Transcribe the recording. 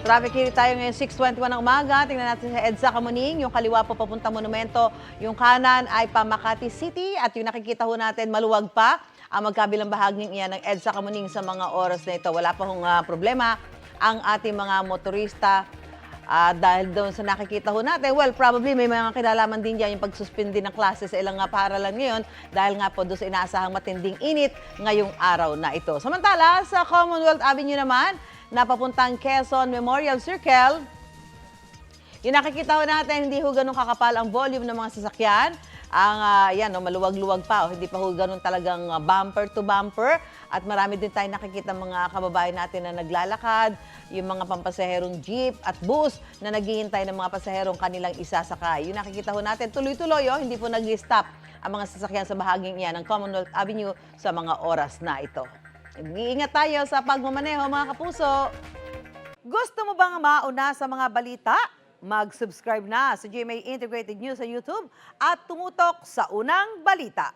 Traffic here tayo ngayon 6:21 ng umaga. Tingnan natin sa EDSA Kamuning. Yung kaliwa po papunta Monumento. Yung kanan ay pa Makati City. At yung nakikita ho natin maluwag pa ang magkabilang bahaging iyan ng EDSA Kamuning sa mga oras na ito. Wala pa hong problema ang ating mga motorista. Dahil doon sa nakikita ho natin, well, probably may mga kinalaman din dyan yung pagsuspindi ng klase sa ilang paaralan ngayon dahil nga po doon sa inaasahang matinding init ngayong araw na ito. Samantala, sa Commonwealth Avenue naman, napapuntang Quezon Memorial Circle, yung nakikita ho natin, hindi ho ganun kakapal ang volume ng mga sasakyan. Yan, maluwag-luwag pa. Hindi pa ho ganun talagang bumper to bumper. At marami din tayong nakikita mga kababayan natin na naglalakad, yung mga pampasaherong jeep at bus na naghihintay ng mga pasaherong kanilang isasakay. Yung nakikita ho natin, tuloy-tuloy, hindi po nag-stop ang mga sasakyan sa bahaging iyan ng Commonwealth Avenue sa mga oras na ito. Iingat tayo sa pagmamaneho, mga kapuso. Gusto mo bang mauna sa mga balita? Mag-subscribe na sa GMA Integrated News sa YouTube at tumutok sa unang balita.